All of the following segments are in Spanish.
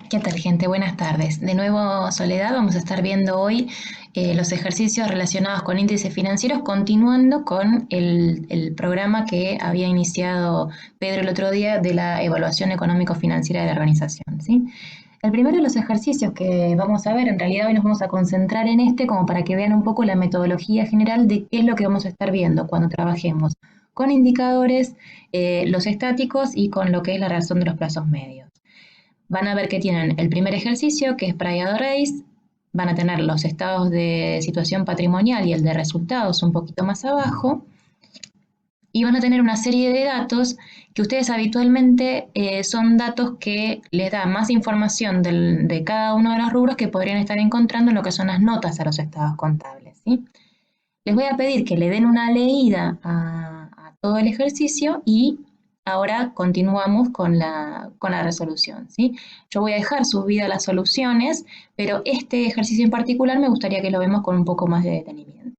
¿Qué tal, gente? Buenas tardes. De nuevo, Soledad, vamos a estar viendo hoy los ejercicios relacionados con índices financieros, continuando con el programa que había iniciado Pedro el otro día de la evaluación económico-financiera de la organización, ¿sí? El primero de los ejercicios que vamos a ver, en realidad hoy nos vamos a concentrar en este como para que vean un poco la metodología general de qué es lo que vamos a estar viendo cuando trabajemos con indicadores, los estáticos y con lo que es la razón de los plazos medios. Van a ver que tienen el primer ejercicio, que es Prior Race, van a tener los estados de situación patrimonial y el de resultados un poquito más abajo, y van a tener una serie de datos que ustedes habitualmente son datos que les da más información de cada uno de los rubros que podrían estar encontrando en lo que son las notas a los estados contables, ¿sí? Les voy a pedir que le den una leída a todo el ejercicio y ahora continuamos con la resolución, ¿sí? Yo voy a dejar subidas las soluciones, pero este ejercicio en particular me gustaría que lo vemos con un poco más de detenimiento.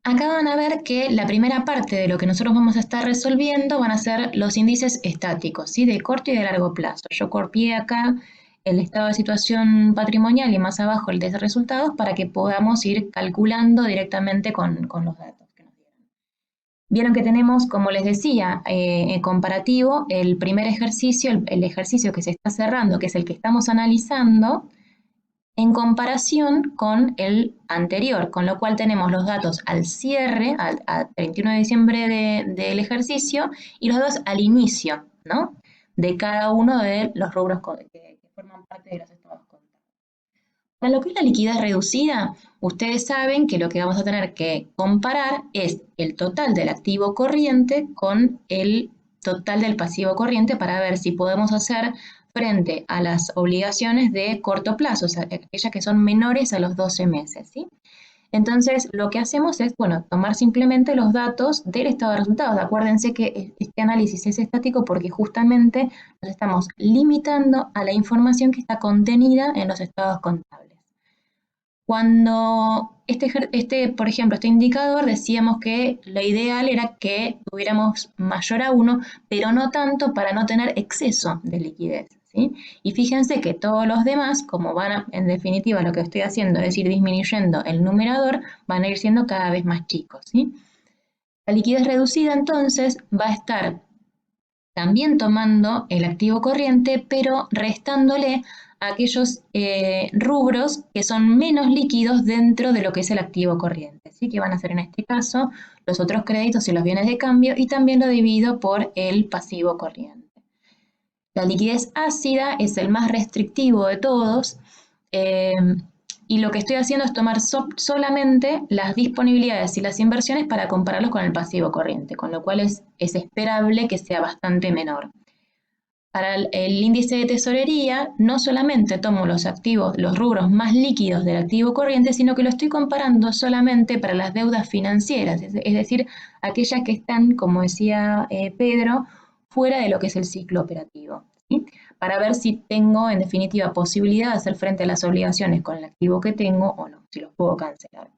Acá van a ver que la primera parte de lo que nosotros vamos a estar resolviendo van a ser los índices estáticos, ¿sí? De corto y de largo plazo. Yo copié acá el estado de situación patrimonial y más abajo el de resultados para que podamos ir calculando directamente con los datos que nos dieron. Vieron que tenemos, como les decía, en comparativo, el primer ejercicio, el ejercicio que se está cerrando, que es el que estamos analizando, en comparación con el anterior, con lo cual tenemos los datos al cierre, al 31 de diciembre del ejercicio, y los datos al inicio, ¿no? De cada uno de los rubros que forman parte de los estados contables. Para lo que es la liquidez reducida, ustedes saben que lo que vamos a tener que comparar es el total del activo corriente con el total del pasivo corriente para ver si podemos hacer frente a las obligaciones de corto plazo, o sea, aquellas que son menores a los 12 meses, ¿sí? Entonces, lo que hacemos es, bueno, tomar simplemente los datos del estado de resultados. Acuérdense que este análisis es estático porque justamente nos estamos limitando a la información que está contenida en los estados contables. Cuando por ejemplo, este indicador decíamos que lo ideal era que tuviéramos mayor a 1, pero no tanto para no tener exceso de liquidez, ¿sí? Y fíjense que todos los demás, como en definitiva, lo que estoy haciendo es ir disminuyendo el numerador, van a ir siendo cada vez más chicos, ¿sí? La liquidez reducida entonces va a estar también tomando el activo corriente, pero restándole a aquellos rubros que son menos líquidos dentro de lo que es el activo corriente, ¿sí? Que van a ser en este caso los otros créditos y los bienes de cambio, y también lo divido por el pasivo corriente. La liquidez ácida es el más restrictivo de todos, eh, y lo que estoy haciendo es tomar solamente las disponibilidades y las inversiones para compararlos con el pasivo corriente, con lo cual es esperable que sea bastante menor. Para el índice de tesorería, no solamente tomo los activos, los rubros más líquidos del activo corriente, sino que lo estoy comparando solamente para las deudas financieras, es decir, aquellas que están, como decía Pedro, fuera de lo que es el ciclo operativo, ¿sí? Para ver si tengo, en definitiva, posibilidad de hacer frente a las obligaciones con el activo que tengo o no, si los puedo cancelar.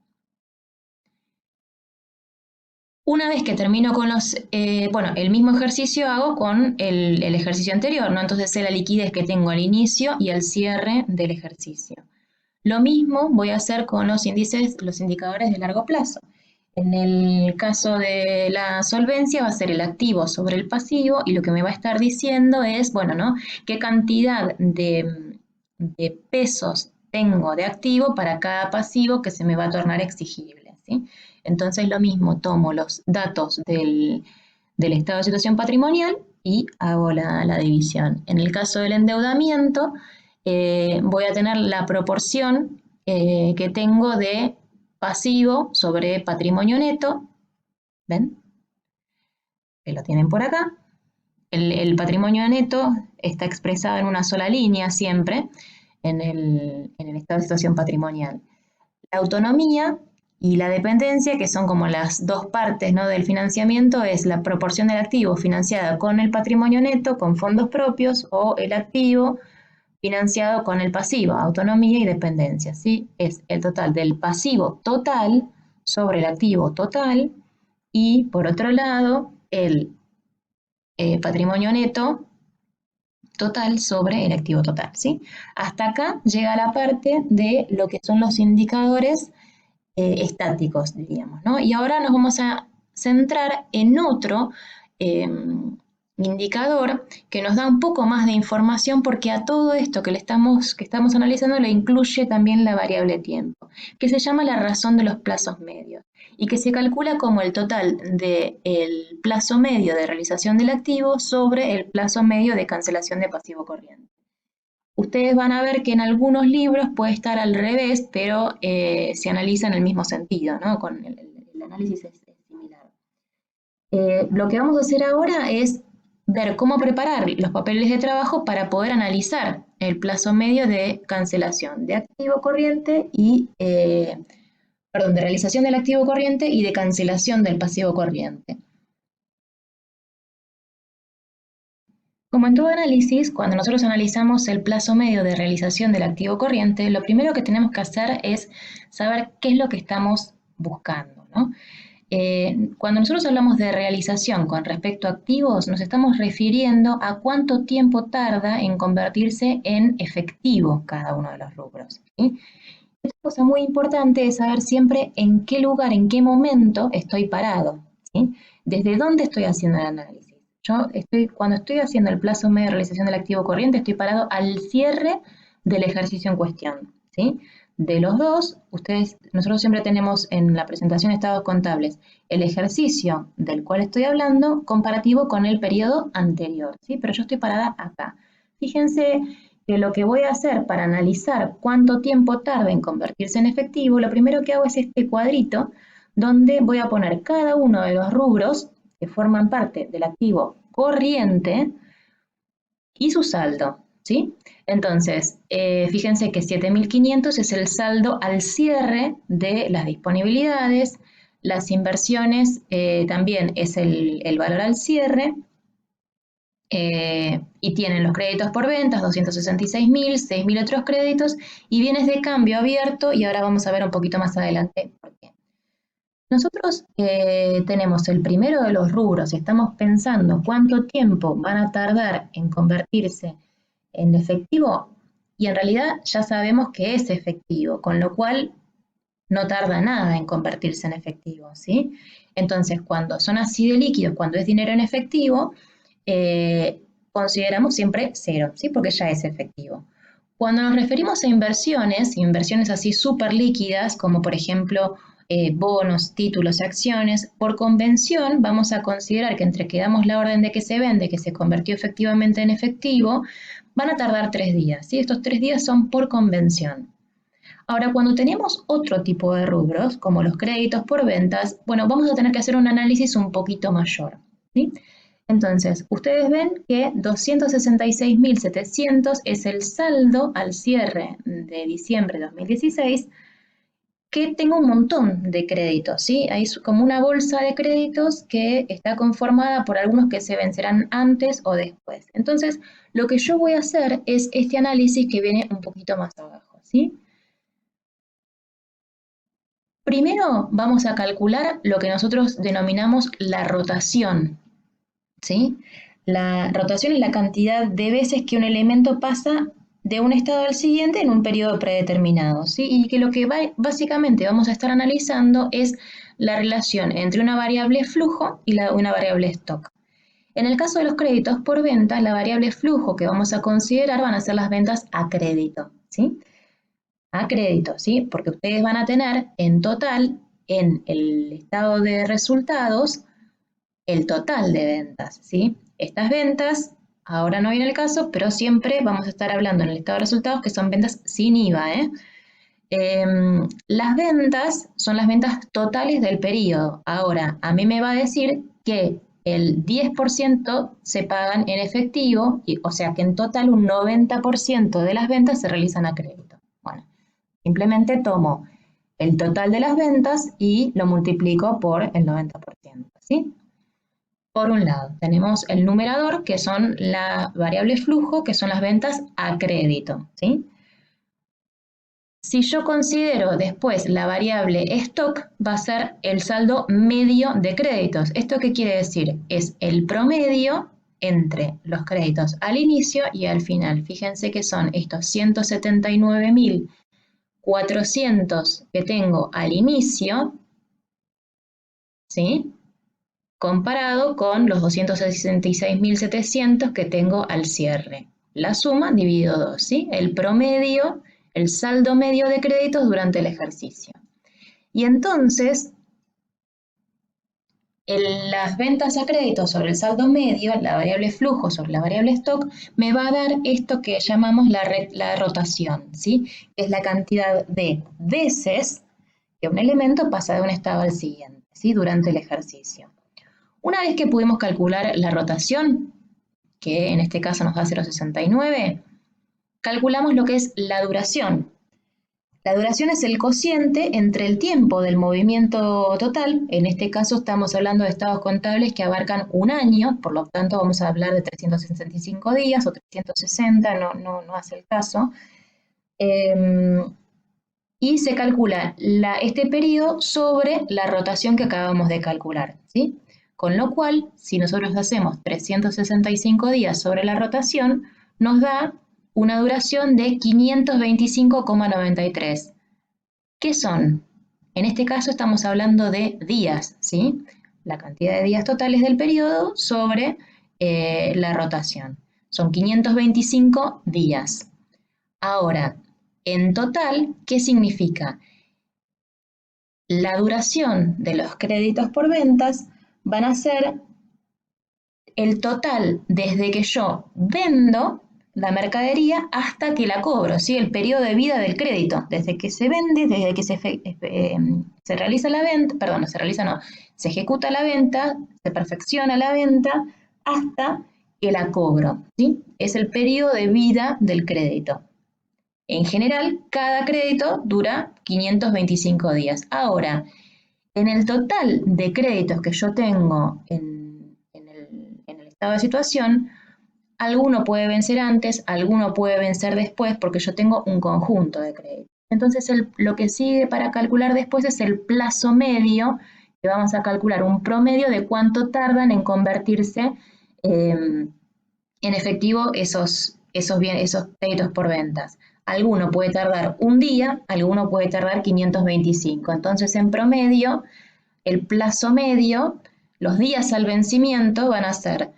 Una vez que termino con el mismo ejercicio hago con el ejercicio anterior, ¿no? Entonces sé la liquidez que tengo al inicio y al cierre del ejercicio. Lo mismo voy a hacer con los índices, los indicadores de largo plazo. En el caso de la solvencia va a ser el activo sobre el pasivo, y lo que me va a estar diciendo es, bueno, ¿no? ¿Qué cantidad de pesos tengo de activo para cada pasivo que se me va a tornar exigible, ¿sí? Entonces lo mismo, tomo los datos del estado de situación patrimonial y hago la división. En el caso del endeudamiento, voy a tener la proporción que tengo de pasivo sobre patrimonio neto, ¿ven? Que lo tienen por acá. El patrimonio neto está expresado en una sola línea siempre en el estado de situación patrimonial. La autonomía y la dependencia, que son como las dos partes, ¿no?, del financiamiento, es la proporción del activo financiada con el patrimonio neto, con fondos propios, o el activo financiado con el pasivo, autonomía y dependencia, ¿sí? Es el total del pasivo total sobre el activo total, y por otro lado, el patrimonio neto total sobre el activo total, ¿sí? Hasta acá llega la parte de lo que son los indicadores estáticos, diríamos, ¿no? Y ahora nos vamos a centrar en otro indicador que nos da un poco más de información porque a todo esto que estamos analizando le incluye también la variable tiempo, que se llama la razón de los plazos medios y que se calcula como el total del plazo medio de realización del activo sobre el plazo medio de cancelación de pasivo corriente. Ustedes van a ver que en algunos libros puede estar al revés, pero se analiza en el mismo sentido, ¿no? Con el análisis es similar. Lo que vamos a hacer ahora es ver cómo preparar los papeles de trabajo para poder analizar el plazo medio de cancelación de activo corriente y, perdón, de realización del activo corriente y de cancelación del pasivo corriente. Como en todo análisis, cuando nosotros analizamos el plazo medio de realización del activo corriente, lo primero que tenemos que hacer es saber qué es lo que estamos buscando, ¿no? Cuando nosotros hablamos de realización con respecto a activos, nos estamos refiriendo a cuánto tiempo tarda en convertirse en efectivo cada uno de los rubros, ¿sí? Otra cosa muy importante es saber siempre en qué lugar, en qué momento estoy parado, ¿sí? Desde dónde estoy haciendo el análisis. Cuando estoy haciendo el plazo medio de realización del activo corriente, estoy parado al cierre del ejercicio en cuestión, ¿sí? De los dos, nosotros siempre tenemos en la presentación de estados contables el ejercicio del cual estoy hablando comparativo con el periodo anterior, ¿sí? Pero yo estoy parada acá. Fíjense que lo que voy a hacer para analizar cuánto tiempo tarda en convertirse en efectivo, lo primero que hago es este cuadrito donde voy a poner cada uno de los rubros que forman parte del activo corriente y su saldo, ¿sí? Entonces, fíjense que 7.500 es el saldo al cierre de las disponibilidades, las inversiones también es el valor al cierre, y tienen los créditos por ventas, 266.000, 6.000 otros créditos, y bienes de cambio abierto, y ahora vamos a ver un poquito más adelante por qué. Nosotros tenemos el primero de los rubros, estamos pensando cuánto tiempo van a tardar en convertirse en efectivo, y en realidad ya sabemos que es efectivo, con lo cual no tarda nada en convertirse en efectivo, ¿sí? Entonces, cuando son así de líquidos, cuando es dinero en efectivo, consideramos siempre cero, ¿sí? Porque ya es efectivo. Cuando nos referimos a inversiones así súper líquidas, como por ejemplo bonos, títulos y acciones, por convención vamos a considerar que entre que damos la orden de que se vende, que se convirtió efectivamente en efectivo, van a tardar 3 días, ¿sí? Estos 3 días son por convención. Ahora, cuando tenemos otro tipo de rubros, como los créditos por ventas, bueno, vamos a tener que hacer un análisis un poquito mayor, ¿sí? Entonces, ustedes ven que 266.700 es el saldo al cierre de diciembre de 2016, que tengo un montón de créditos, ¿sí? Hay como una bolsa de créditos que está conformada por algunos que se vencerán antes o después. Entonces, lo que yo voy a hacer es este análisis que viene un poquito más abajo, ¿sí? Primero vamos a calcular lo que nosotros denominamos la rotación, ¿sí? La rotación es la cantidad de veces que un elemento pasa de un estado al siguiente en un periodo predeterminado, ¿sí? Y que lo que básicamente vamos a estar analizando es la relación entre una variable flujo y una variable stock. En el caso de los créditos por venta, la variable flujo que vamos a considerar van a ser las ventas a crédito, ¿sí? A crédito, ¿sí? Porque ustedes van a tener en total, en el estado de resultados, el total de ventas, ¿sí? Estas ventas, ahora no viene el caso, pero siempre vamos a estar hablando en el estado de resultados que son ventas sin IVA, ¿eh? Las ventas son las ventas totales del periodo. Ahora, a mí me va a decir que el 10% se pagan en efectivo, o sea que en total un 90% de las ventas se realizan a crédito. Bueno, simplemente tomo el total de las ventas y lo multiplico por el 90%, ¿sí? Por un lado, tenemos el numerador, que son la variable flujo, que son las ventas a crédito, ¿sí? Si yo considero después la variable stock, va a ser el saldo medio de créditos. ¿Esto qué quiere decir? Es el promedio entre los créditos al inicio y al final. Fíjense que son estos 179.400 que tengo al inicio, ¿sí? Comparado con los 266.700 que tengo al cierre. La suma dividido 2, ¿sí? El promedio, el saldo medio de créditos durante el ejercicio. Y entonces, las ventas a crédito sobre el saldo medio, la variable flujo sobre la variable stock, me va a dar esto que llamamos la rotación, ¿sí? Que es la cantidad de veces que un elemento pasa de un estado al siguiente, ¿sí? Durante el ejercicio. Una vez que pudimos calcular la rotación, que en este caso nos da 0,69, calculamos lo que es la duración. La duración es el cociente entre el tiempo del movimiento total, en este caso estamos hablando de estados contables que abarcan un año, por lo tanto vamos a hablar de 365 días o 360, no hace el caso, y se calcula este periodo sobre la rotación que acabamos de calcular, ¿sí? Con lo cual, si nosotros hacemos 365 días sobre la rotación, nos da una duración de 525,93. ¿Qué son? En este caso estamos hablando de días, ¿sí? La cantidad de días totales del periodo sobre la rotación. Son 525 días. Ahora, en total, ¿qué significa? La duración de los créditos por ventas van a ser el total desde que yo vendo la mercadería hasta que la cobro, ¿sí? El periodo de vida del crédito, desde que se vende, desde que se realiza la venta, perdón, no se realiza, no, se ejecuta la venta, se perfecciona la venta, hasta que la cobro, ¿sí? Es el periodo de vida del crédito. En general, cada crédito dura 525 días. Ahora, en el total de créditos que yo tengo en el estado de situación, alguno puede vencer antes, alguno puede vencer después, porque yo tengo un conjunto de créditos. Entonces, lo que sigue para calcular después es el plazo medio, que vamos a calcular un promedio de cuánto tardan en convertirse en efectivo esos créditos por ventas. Alguno puede tardar un día, alguno puede tardar 525. Entonces, en promedio, el plazo medio, los días al vencimiento van a ser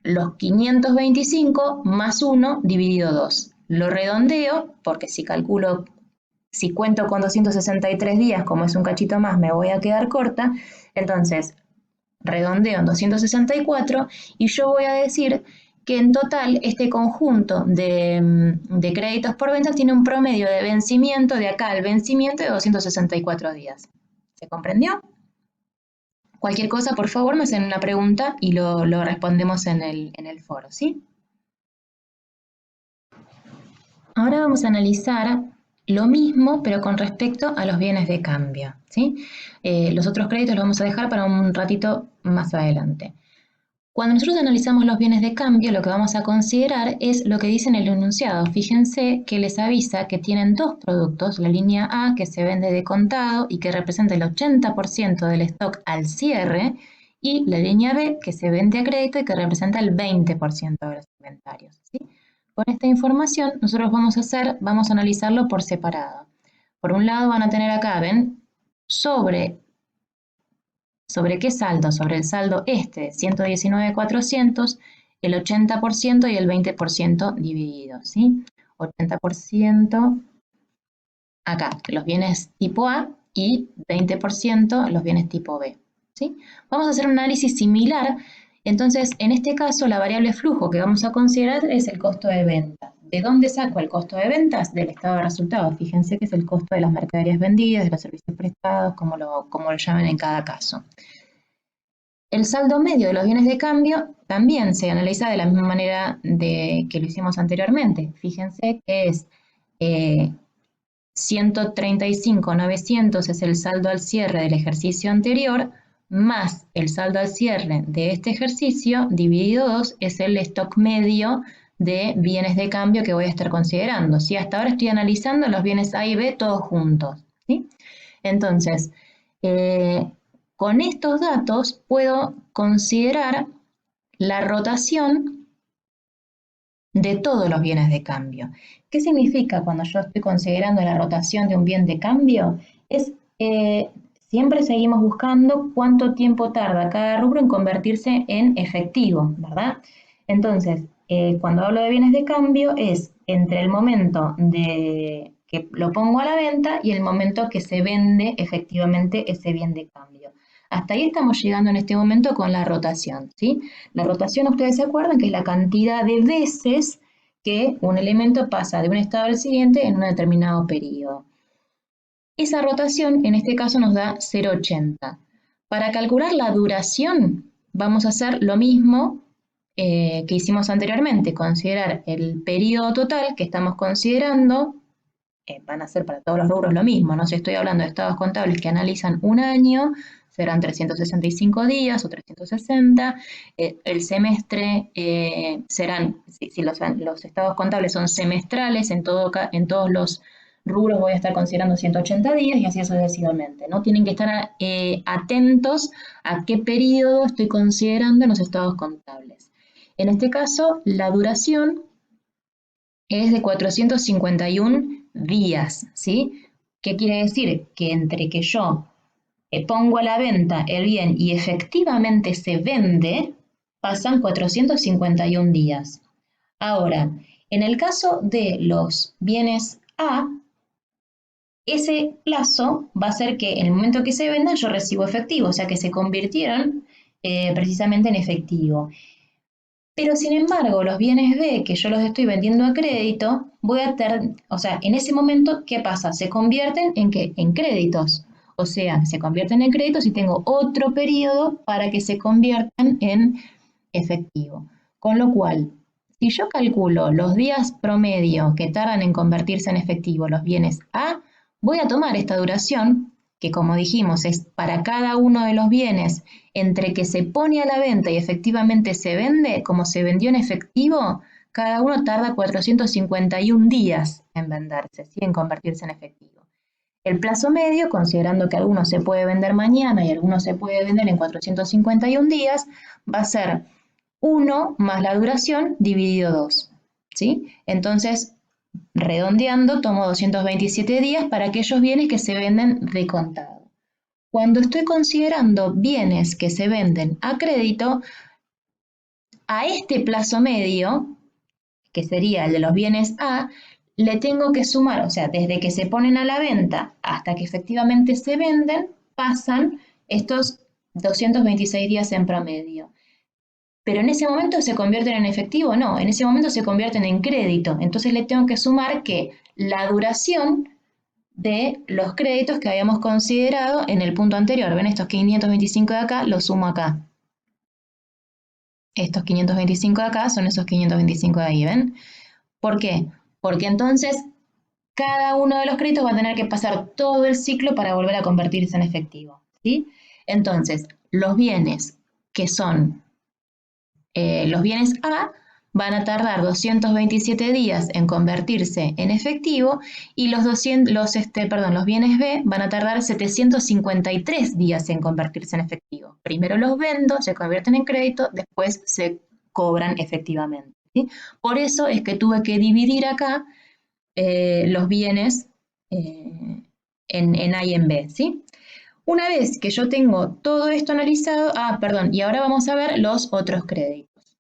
los 525 más 1 dividido 2. Lo redondeo, porque si cuento con 263 días, como es un cachito más, me voy a quedar corta. Entonces, redondeo en 264 y yo voy a decir que en total este conjunto de créditos por ventas tiene un promedio de vencimiento de acá al vencimiento de 264 días. ¿Se comprendió? Cualquier cosa, por favor, me hacen una pregunta y lo respondemos en el foro, ¿sí? Ahora vamos a analizar lo mismo, pero con respecto a los bienes de cambio, ¿sí? Los otros créditos los vamos a dejar para un ratito más adelante. Cuando nosotros analizamos los bienes de cambio, lo que vamos a considerar es lo que dice en el enunciado. Fíjense que les avisa que tienen dos productos, la línea A que se vende de contado y que representa el 80% del stock al cierre, y la línea B que se vende a crédito y que representa el 20% de los inventarios, ¿sí? Con esta información nosotros vamos a analizarlo por separado. Por un lado van a tener acá, ¿ven? ¿Sobre qué saldo? Sobre el saldo de 119.400, el 80% y el 20% dividido, ¿sí? 80% acá, los bienes tipo A, y 20% los bienes tipo B, ¿sí? Vamos a hacer un análisis similar. Entonces, en este caso, la variable flujo que vamos a considerar es el costo de venta. ¿De dónde saco el costo de ventas? Del estado de resultados. Fíjense que es el costo de las mercaderías vendidas, de los servicios prestados, como lo llamen en cada caso. El saldo medio de los bienes de cambio también se analiza de la misma manera que lo hicimos anteriormente. Fíjense que es 135.900 es el saldo al cierre del ejercicio anterior, más el saldo al cierre de este ejercicio, dividido 2, es el stock medio de bienes de cambio que voy a estar considerando, ¿sí? Hasta ahora estoy analizando los bienes A y B todos juntos, ¿sí? Entonces, con estos datos puedo considerar la rotación de todos los bienes de cambio. ¿Qué significa cuando yo estoy considerando la rotación de un bien de cambio? Es, siempre seguimos buscando cuánto tiempo tarda cada rubro en convertirse en efectivo, ¿verdad? Entonces, cuando hablo de bienes de cambio es entre el momento de que lo pongo a la venta y el momento que se vende efectivamente ese bien de cambio. Hasta ahí estamos llegando en este momento con la rotación, ¿sí? La rotación, ustedes se acuerdan que es la cantidad de veces que un elemento pasa de un estado al siguiente en un determinado periodo. Esa rotación, en este caso, nos da 0,80. Para calcular la duración, vamos a hacer lo mismo que hicimos anteriormente, considerar el periodo total que estamos considerando, van a ser para todos los rubros lo mismo, no si estoy hablando de estados contables que analizan un año, serán 365 días o 360, el semestre serán, si los estados contables son semestrales, en todos los rubros voy a estar considerando 180 días y así sucesivamente, ¿no? Tienen que estar atentos a qué periodo estoy considerando en los estados contables. En este caso, la duración es de 451 días, ¿sí? ¿Qué quiere decir? Que entre que yo pongo a la venta el bien y efectivamente se vende, pasan 451 días. Ahora, en el caso de los bienes A, ese plazo va a ser que en el momento que se vendan yo recibo efectivo, o sea que se convirtieron precisamente en efectivo. Pero sin embargo, los bienes B, que yo los estoy vendiendo a crédito, voy a tener, o sea, en ese momento, ¿qué pasa? Se convierten en ¿qué? En créditos. O sea, se convierten en créditos y tengo otro periodo para que se conviertan en efectivo. Con lo cual, si yo calculo los días promedio que tardan en convertirse en efectivo los bienes A, voy a tomar esta duración, que como dijimos es para cada uno de los bienes entre que se pone a la venta y efectivamente se vende, como se vendió en efectivo, cada uno tarda 451 días en venderse, ¿sí? En convertirse en efectivo. El plazo medio, considerando que alguno se puede vender mañana y alguno se puede vender en 451 días, va a ser 1 más la duración dividido 2, ¿sí? Entonces, redondeando, tomo 227 días para aquellos bienes que se venden de contado. Cuando estoy considerando bienes que se venden a crédito, a este plazo medio, que sería el de los bienes A, le tengo que sumar, o sea, desde que se ponen a la venta hasta que efectivamente se venden, pasan estos 226 días en promedio. Pero en ese momento se convierten en efectivo, no, en ese momento se convierten en crédito. Entonces le tengo que sumar que la duración de los créditos que habíamos considerado en el punto anterior. ¿Ven? Estos 525 de acá los sumo acá. Estos 525 de acá son esos 525 de ahí, ¿ven? ¿Por qué? Porque entonces cada uno de los créditos va a tener que pasar todo el ciclo para volver a convertirse en efectivo, ¿sí? Entonces, los bienes que son los bienes A van a tardar 227 días en convertirse en efectivo y los bienes B van a tardar 753 días en convertirse en efectivo. Primero los vendo, se convierten en crédito, después se cobran efectivamente, ¿sí? Por eso es que tuve que dividir acá los bienes en A y en B, ¿sí? Una vez que yo tengo todo esto analizado, y ahora vamos a ver los otros créditos.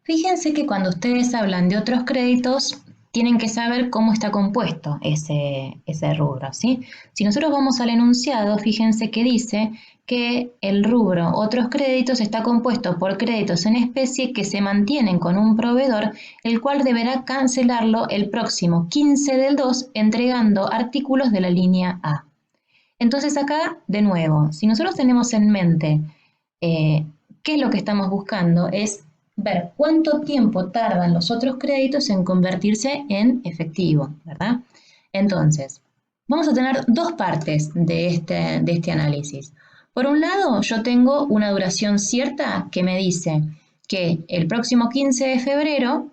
Fíjense que cuando ustedes hablan de otros créditos, tienen que saber cómo está compuesto ese rubro, ¿sí? Si nosotros vamos al enunciado, fíjense que dice que el rubro otros créditos está compuesto por créditos en especie que se mantienen con un proveedor, el cual deberá cancelarlo el próximo 15 del 2 entregando artículos de la línea A. Entonces acá, de nuevo, si nosotros tenemos en mente qué es lo que estamos buscando, es ver cuánto tiempo tardan los otros créditos en convertirse en efectivo, ¿verdad? Entonces, vamos a tener dos partes de este análisis. Por un lado, yo tengo una duración cierta que me dice que el próximo 15 de febrero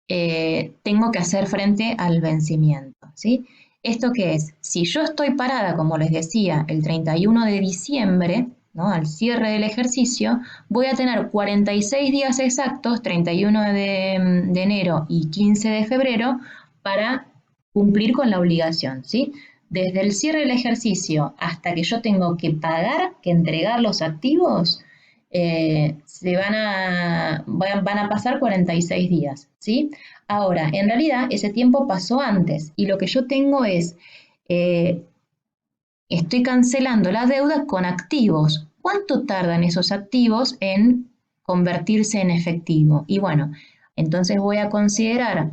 tengo que hacer frente al vencimiento, ¿sí? ¿Esto qué es? Si yo estoy parada, como les decía, el 31 de diciembre, ¿no? Al cierre del ejercicio, voy a tener 46 días exactos, 31 de enero y 15 de febrero, para cumplir con la obligación, ¿sí? Desde el cierre del ejercicio hasta que yo tengo que pagar, que entregar los activos, van a pasar 46 días, ¿sí? Ahora, en realidad, ese tiempo pasó antes y lo que yo tengo es, estoy cancelando la deuda con activos. ¿Cuánto tardan esos activos en convertirse en efectivo? Y bueno, entonces voy a considerar,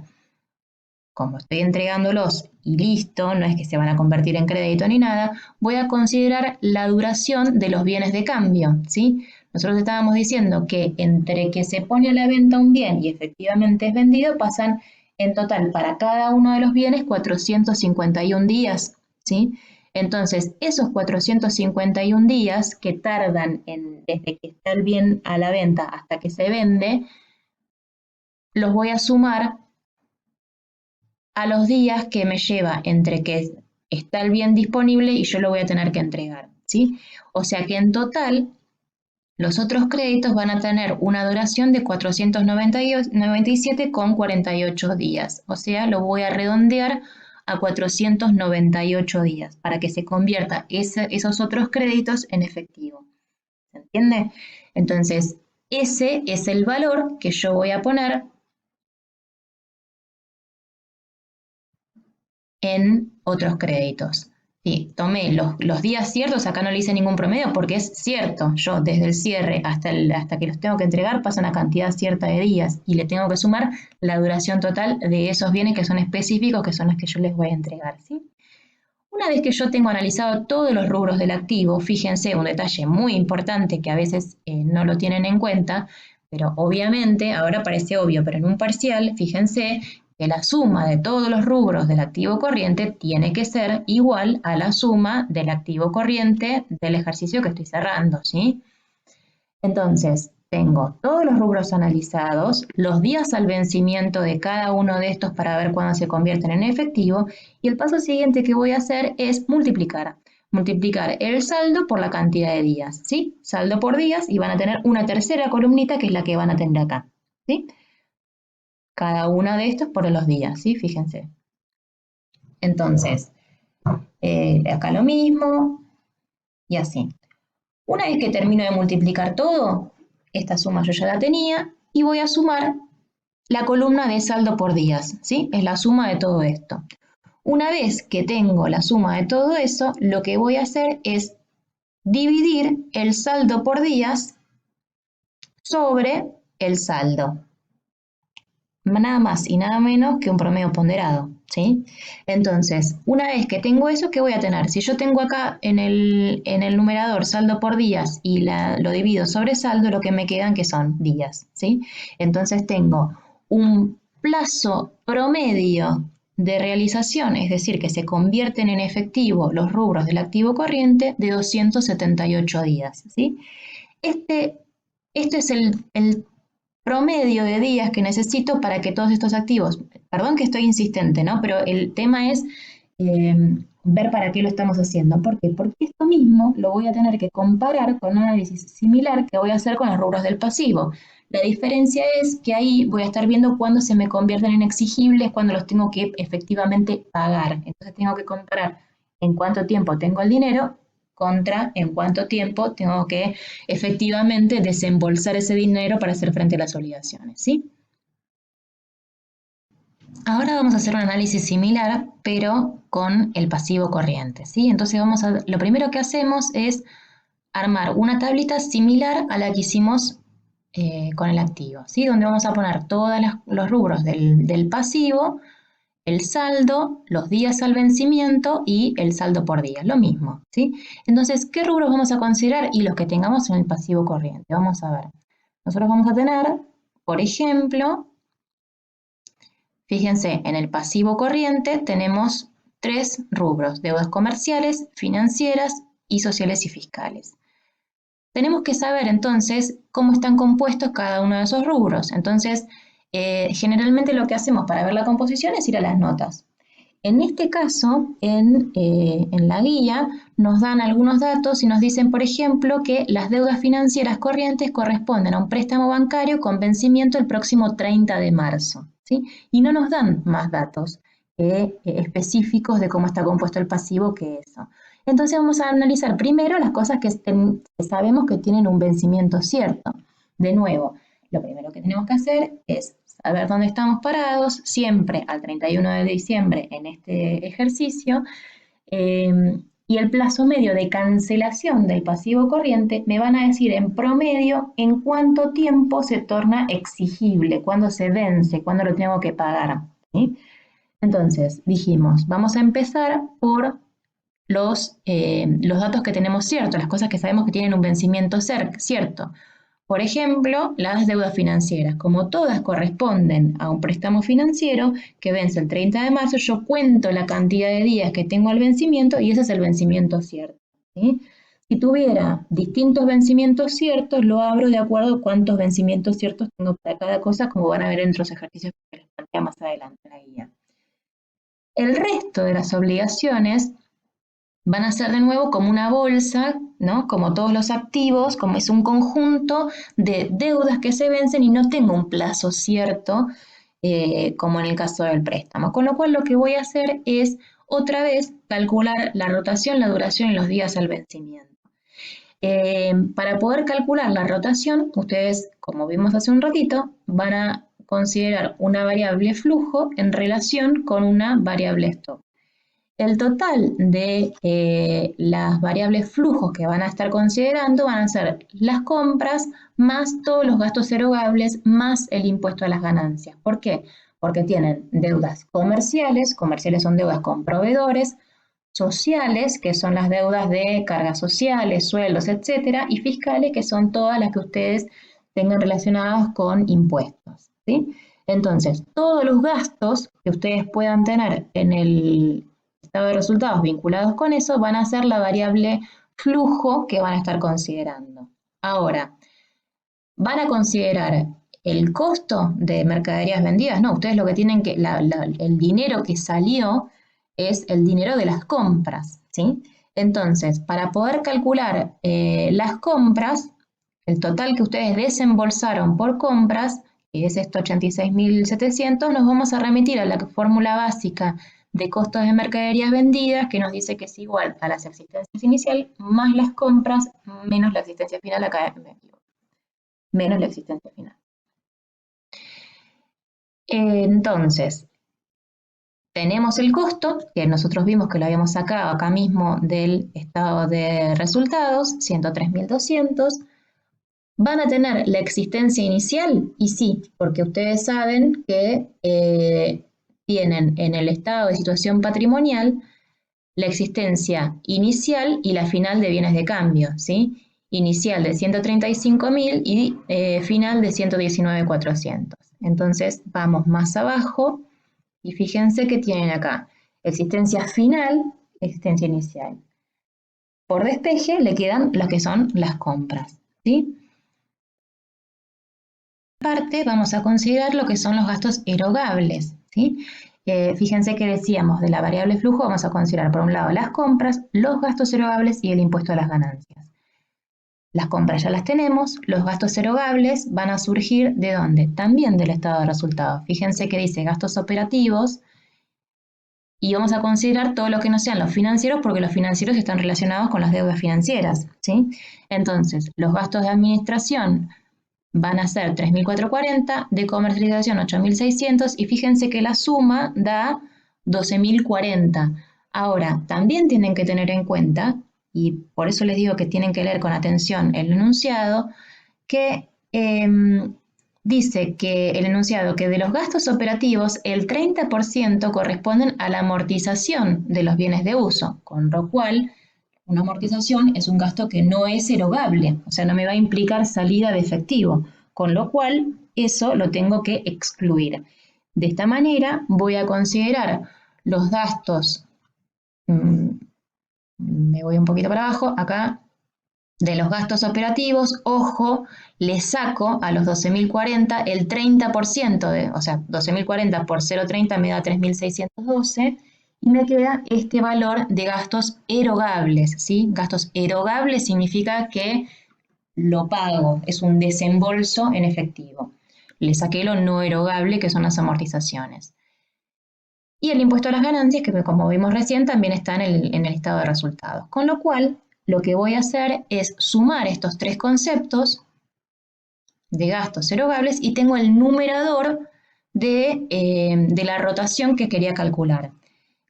como estoy entregándolos y listo, no es que se van a convertir en crédito ni nada, voy a considerar la duración de los bienes de cambio, ¿sí? Nosotros estábamos diciendo que entre que se pone a la venta un bien y efectivamente es vendido, pasan en total para cada uno de los bienes 451 días, ¿sí? Entonces, esos 451 días que tardan desde que está el bien a la venta hasta que se vende, los voy a sumar a los días que me lleva entre que está el bien disponible y yo lo voy a tener que entregar, ¿sí? O sea que en total los otros créditos van a tener una duración de 497,48 días. O sea, lo voy a redondear a 498 días para que se convierta esos otros créditos en efectivo. ¿Se entiende? Entonces, ese es el valor que yo voy a poner en otros créditos. Sí, tomé los días ciertos, acá no le hice ningún promedio porque es cierto, yo desde el cierre hasta que los tengo que entregar pasa una cantidad cierta de días y le tengo que sumar la duración total de esos bienes que son específicos, que son los que yo les voy a entregar, ¿sí? Una vez que yo tengo analizado todos los rubros del activo, fíjense un detalle muy importante que a veces no lo tienen en cuenta, pero obviamente, ahora parece obvio, pero en un parcial, fíjense que la suma de todos los rubros del activo corriente tiene que ser igual a la suma del activo corriente del ejercicio que estoy cerrando, ¿sí? Entonces, tengo todos los rubros analizados, los días al vencimiento de cada uno de estos para ver cuándo se convierten en efectivo, y el paso siguiente que voy a hacer es multiplicar. Multiplicar el saldo por la cantidad de días, ¿sí? Saldo por días y van a tener una tercera columnita que es la que van a tener acá, ¿sí? Cada uno de estos por los días, ¿sí? Fíjense. Entonces, acá lo mismo y así. Una vez que termino de multiplicar todo, esta suma yo ya la tenía y voy a sumar la columna de saldo por días, ¿sí? Es la suma de todo esto. Una vez que tengo la suma de todo eso, lo que voy a hacer es dividir el saldo por días sobre el saldo. Nada más y nada menos que un promedio ponderado, ¿sí? Entonces, una vez que tengo eso, ¿qué voy a tener? Si yo tengo acá en el numerador saldo por días y lo divido sobre saldo, lo que me quedan que son días, ¿sí? Entonces tengo un plazo promedio de realización, es decir, que se convierten en efectivo los rubros del activo corriente de 278 días, ¿sí? Este es el promedio de días que necesito para que todos estos activos, perdón que estoy insistente, ¿no? Pero el tema es ver para qué lo estamos haciendo. ¿Por qué? Porque esto mismo lo voy a tener que comparar con un análisis similar que voy a hacer con los rubros del pasivo. La diferencia es que ahí voy a estar viendo cuándo se me convierten en exigibles, cuándo los tengo que efectivamente pagar. Entonces tengo que comparar en cuánto tiempo tengo el dinero contra en cuánto tiempo tengo que efectivamente desembolsar ese dinero para hacer frente a las obligaciones, ¿sí? Ahora vamos a hacer un análisis similar, pero con el pasivo corriente, ¿sí? Entonces lo primero que hacemos es armar una tablita similar a la que hicimos con el activo, ¿sí? Donde vamos a poner todos los rubros del pasivo, el saldo, los días al vencimiento y el saldo por día, lo mismo, ¿sí? Entonces, ¿qué rubros vamos a considerar? Y los que tengamos en el pasivo corriente. Vamos a ver. Nosotros vamos a tener, por ejemplo, fíjense, en el pasivo corriente tenemos 3 rubros: deudas comerciales, financieras y sociales y fiscales. Tenemos que saber entonces cómo están compuestos cada uno de esos rubros. Entonces, generalmente lo que hacemos para ver la composición es ir a las notas. En este caso, en la guía, nos dan algunos datos y nos dicen, por ejemplo, que las deudas financieras corrientes corresponden a un préstamo bancario con vencimiento el próximo 30 de marzo, ¿sí? Y no nos dan más datos específicos de cómo está compuesto el pasivo que eso. Entonces vamos a analizar primero las cosas que sabemos que tienen un vencimiento cierto. De nuevo, lo primero que tenemos que hacer es saber dónde estamos parados, siempre al 31 de diciembre en este ejercicio, y el plazo medio de cancelación del pasivo corriente me van a decir en promedio en cuánto tiempo se torna exigible, cuándo se vence, cuándo lo tengo que pagar, ¿sí? Entonces, dijimos, vamos a empezar por los datos que tenemos ciertos, las cosas que sabemos que tienen un vencimiento cierto. Por ejemplo, las deudas financieras, como todas corresponden a un préstamo financiero que vence el 30 de marzo, yo cuento la cantidad de días que tengo al vencimiento y ese es el vencimiento cierto, ¿sí? Si tuviera distintos vencimientos ciertos, lo abro de acuerdo a cuántos vencimientos ciertos tengo para cada cosa, como van a ver en otros ejercicios que les plantea más adelante en la guía. El resto de las obligaciones van a ser de nuevo como una bolsa, ¿no? Como todos los activos, como es un conjunto de deudas que se vencen y no tengo un plazo cierto, como en el caso del préstamo. Con lo cual lo que voy a hacer es otra vez calcular la rotación, la duración y los días al vencimiento. Para poder calcular la rotación, ustedes, como vimos hace un ratito, van a considerar una variable flujo en relación con una variable stock. El total de las variables flujos que van a estar considerando van a ser las compras más todos los gastos erogables más el impuesto a las ganancias. ¿Por qué? Porque tienen deudas comerciales son deudas con proveedores, sociales, que son las deudas de cargas sociales, sueldos, etcétera, y fiscales, que son todas las que ustedes tengan relacionadas con impuestos, ¿sí? Entonces, todos los gastos que ustedes puedan tener en el estado de resultados vinculados con eso van a ser la variable flujo que van a estar considerando. Ahora, ¿van a considerar el costo de mercaderías vendidas? No, ustedes lo que tienen que, el dinero que salió es el dinero de las compras, ¿sí? Entonces, para poder calcular las compras, el total que ustedes desembolsaron por compras, que es esto 86.700, nos vamos a remitir a la fórmula básica de costos de mercaderías vendidas, que nos dice que es igual a las existencias inicial más las compras menos la existencia final, acá menos la existencia final. Entonces, tenemos el costo, que nosotros vimos que lo habíamos sacado acá mismo del estado de resultados, 103.200. ¿Van a tener la existencia inicial? Y sí, porque ustedes saben que tienen en el estado de situación patrimonial la existencia inicial y la final de bienes de cambio, ¿sí? Inicial de 135.000 y final de 119.400. Entonces vamos más abajo y fíjense que tienen acá existencia final, existencia inicial. Por despeje le quedan las que son las compras, ¿sí? Aparte vamos a considerar lo que son los gastos erogables, ¿sí? Fíjense que decíamos de la variable flujo vamos a considerar por un lado las compras, los gastos erogables y el impuesto a las ganancias. Las compras ya las tenemos, los gastos erogables van a surgir ¿de dónde? También del estado de resultados. Fíjense que dice gastos operativos y vamos a considerar todo lo que no sean los financieros porque los financieros están relacionados con las deudas financieras, ¿sí? Entonces, los gastos de administración van a ser 3.440, de comercialización 8.600 y fíjense que la suma da 12.040. Ahora, también tienen que tener en cuenta, y por eso les digo que tienen que leer con atención el enunciado, que dice que el enunciado que de los gastos operativos el 30% corresponden a la amortización de los bienes de uso, con lo cual una amortización es un gasto que no es erogable, o sea, no me va a implicar salida de efectivo, con lo cual eso lo tengo que excluir. De esta manera voy a considerar los gastos, me voy un poquito para abajo, acá, de los gastos operativos, ojo, le saco a los 12.040 el 30%, o sea, 12.040 por 0,30 me da 3.612, y me queda este valor de gastos erogables, ¿sí? Gastos erogables significa que lo pago, es un desembolso en efectivo. Le saqué lo no erogable, que son las amortizaciones. Y el impuesto a las ganancias, que como vimos recién, también está en el estado de resultados. Con lo cual, lo que voy a hacer es sumar estos tres conceptos de gastos erogables y tengo el numerador de la rotación que quería calcular.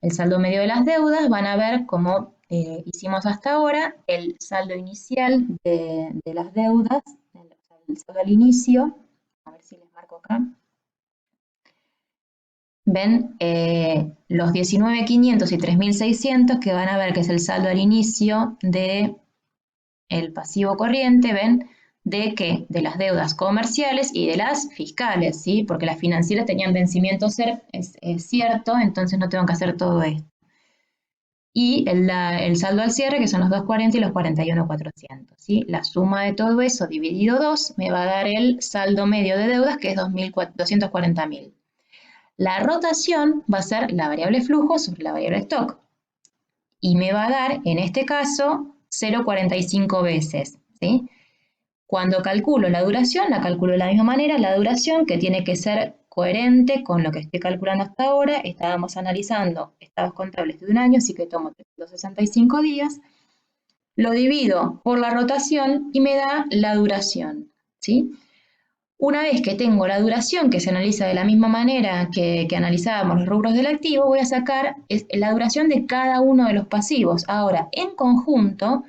El saldo medio de las deudas, van a ver como hicimos hasta ahora, el saldo inicial de las deudas, el saldo al inicio, a ver si les marco acá. Ven los 19.500 y 3.600 que van a ver que es el saldo al inicio de el pasivo corriente, ven, ¿de qué? De las deudas comerciales y de las fiscales, ¿sí? Porque las financieras tenían vencimiento es cierto, entonces no tengo que hacer todo esto. Y el saldo al cierre, que son los 240 y los 41.400, ¿sí? La suma de todo eso dividido 2 me va a dar el saldo medio de deudas, que es 240.000. La rotación va a ser la variable flujo sobre la variable stock. Y me va a dar, en este caso, 0,45 veces, ¿sí? Cuando calculo la duración, la calculo de la misma manera, la duración que tiene que ser coherente con lo que estoy calculando hasta ahora. Estábamos analizando estados contables de un año, así que tomo 365 días, lo divido por la rotación y me da la duración, ¿sí? Una vez que tengo la duración, que se analiza de la misma manera que analizábamos los rubros del activo, voy a sacar la duración de cada uno de los pasivos. Ahora, en conjunto,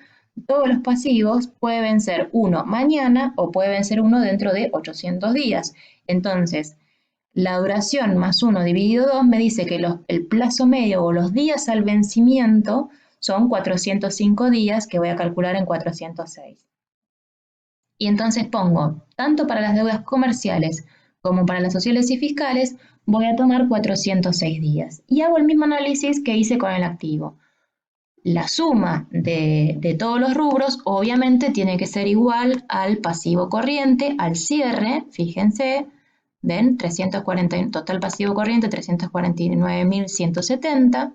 todos los pasivos pueden vencer uno mañana o puede vencer uno dentro de 800 días. Entonces, la duración más 1 dividido 2 me dice que el plazo medio o los días al vencimiento son 405 días, que voy a calcular en 406. Y entonces pongo, tanto para las deudas comerciales como para las sociales y fiscales, voy a tomar 406 días. Y hago el mismo análisis que hice con el activo. La suma de todos los rubros obviamente tiene que ser igual al pasivo corriente, al cierre, fíjense, ven, 340, total pasivo corriente 349.170.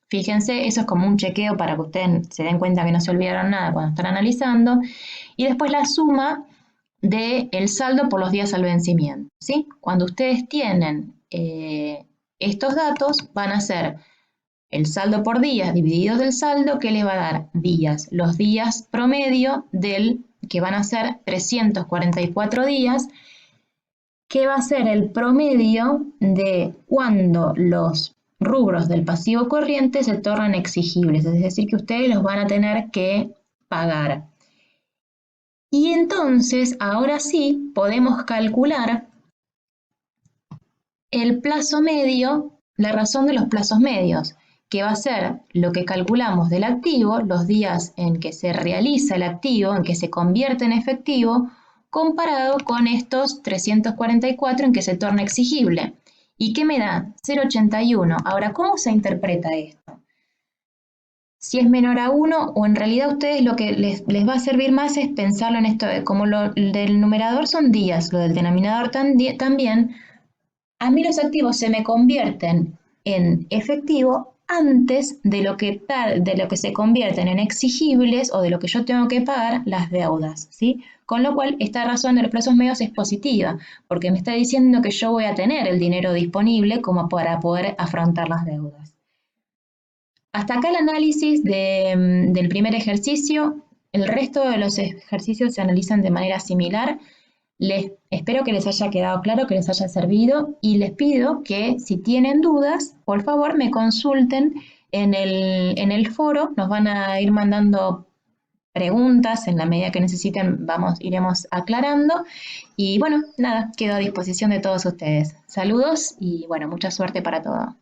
Fíjense, eso es como un chequeo para que ustedes se den cuenta que no se olvidaron nada cuando están analizando. Y después la suma del saldo por los días al vencimiento, ¿sí? Cuando ustedes tienen estos datos, van a ser el saldo por días divididos del saldo, que les va a dar días. Los días promedio que van a ser 344 días, que va a ser el promedio de cuando los rubros del pasivo corriente se tornan exigibles, es decir, que ustedes los van a tener que pagar. Y entonces, ahora sí, podemos calcular el plazo medio, la razón de los plazos medios, que va a ser lo que calculamos del activo, los días en que se realiza el activo, en que se convierte en efectivo, comparado con estos 344 en que se torna exigible. ¿Y qué me da? 0,81. Ahora, ¿cómo se interpreta esto? Si es menor a 1, o en realidad a ustedes lo que les va a servir más es pensarlo en esto, como lo del numerador son días, lo del denominador también, a mí los activos se me convierten en efectivo antes de lo que se convierten en exigibles o de lo que yo tengo que pagar las deudas, ¿sí? Con lo cual, esta razón de los plazos medios es positiva, porque me está diciendo que yo voy a tener el dinero disponible como para poder afrontar las deudas. Hasta acá el análisis del primer ejercicio. El resto de los ejercicios se analizan de manera similar. Espero que les haya quedado claro, que les haya servido, y les pido que si tienen dudas, por favor me consulten en el foro. Nos van a ir mandando preguntas en la medida que necesiten, iremos aclarando. Y bueno, nada, quedo a disposición de todos ustedes. Saludos y bueno, mucha suerte para todo.